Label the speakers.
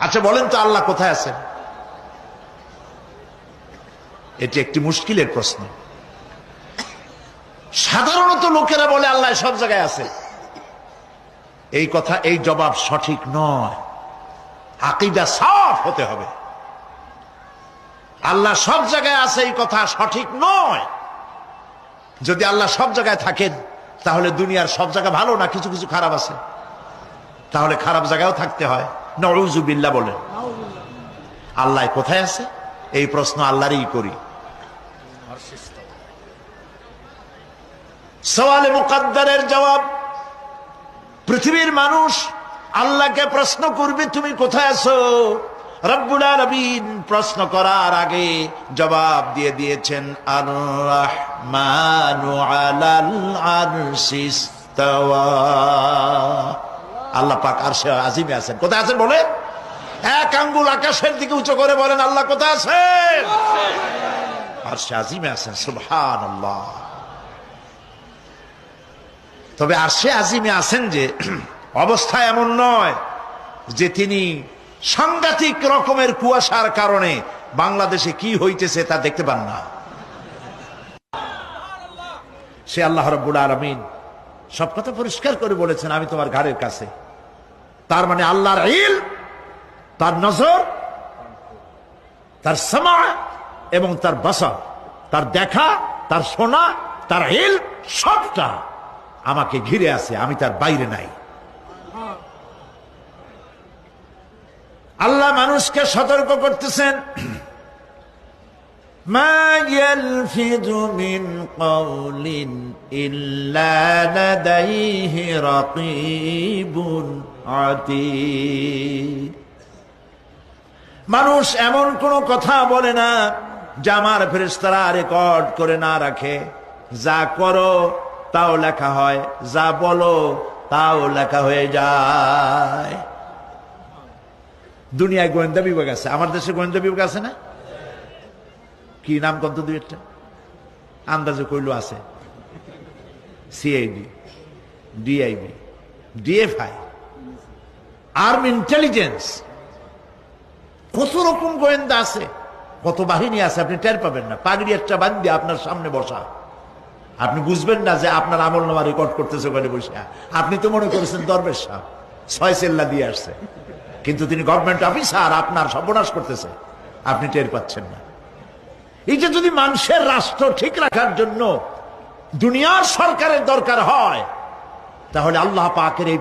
Speaker 1: আচ্ছা বলেন তো আল্লাহ কোথায় আছেন? এটি একটি মুশকিলের প্রশ্ন। সাধারণত লোকেরা বলে আল্লাহ সব জায়গায় আছে। এই কথা, এই জবাব সঠিক নয়। আকীদা সাফ হতে হবে। আল্লাহ সব জায়গায় আছে এই কথা সঠিক নয়। যদি আল্লাহ সব জায়গায় থাকেন তাহলে দুনিয়ার সব জায়গা ভালো না, কিছু কিছু খারাপ আছে। তাহলে খারাপ জায়গায়ও থাকতে হয়। নাউযুবিল্লাহ বলেন। আল্লাহ কোথায় আছে এই প্রশ্ন আল্লাহরই করি। সওয়ালে মুকদ্দারের জবাব, পৃথিবীর মানুষ আল্লাহকে প্রশ্ন করবে তুমি কোথায় আছো। রব্বুল আলামিন প্রশ্ন করার আগে জবাব দিয়ে দিয়েছেন, আর রাহমানু আলাল আরশি ইস্তাওয়া। আল্লাহ পাক আরশে আজিমে আছেন। কোথায় আছেন বলে? এক আঙ্গুল আকাশের দিকে উঁচু করে বলেন আল্লাহ কোথায় আছেন? আরশে আজিমে আছেন। সুবহানাল্লাহ। তবে আরশে আজিমে আছেন যে অবস্থা এমন নয় যে তিনি সাংঘাতিক রকমের কুয়াশার কারণে বাংলাদেশে কি হইতেছে তা দেখতে পান না। সে আল্লাহ রাব্বুল আলামিন সব কথা পরিষ্কার করে বলেছেন, আমি তোমার ঘাড়ের কাছে। তার মানে আল্লাহর ইলম, তার নজর, তার সামা এবং তার বসর, তার দেখা, তার শোনা, তার ইলম সবটা আমাকে ঘিরে আছে, আমি তার বাইরে নাই। আল্লাহ মানুষকে সতর্ক করতেছেন, মা ইয়ালফিযু মিন কাওলিন ইল্লা লাদাইহি রাকীবুন আতীদ। মানুষ এমন কোন কথা বলে না যা আমার ফেরেশতারা রেকর্ড করে না রাখে। যা করো তাও লেখা হয়, যা বলো তাও লেখা হয়ে যায়। দুনিয়ায় গোয়েন্দা বিভাগ আছে, আমার দেশে গোয়েন্দা বিভাগ আছে না? কি নাম কত দুই একটা আন্দাজে কইল আছে। CID, DIB, DFI, army intelligence, কত রকম গোয়েন্দা আছে, কত বাহিনী আছে আপনি টের পাবেন না। পাগড়ি একটা বান্ধি আপনার সামনে বসা, আপনি বুঝবেন না যে আপনার আমল নামা রেকর্ড করতেছে ওখানে বসে। আপনি তো মনে করেছেন দরবেশ সাহেব 6 সেল্লা দিয়ে আসছে, কিন্তু তিনি গভর্নমেন্ট অফিসার, আপনার সর্বনাশ করতেছে, আপনি টের পাচ্ছেন না। এই যে যদি মানুষের রাষ্ট্র ঠিক রাখার জন্য দুনিয়ার সরকারের দরকার হয়, তাহলে আল্লাহ পাকের এই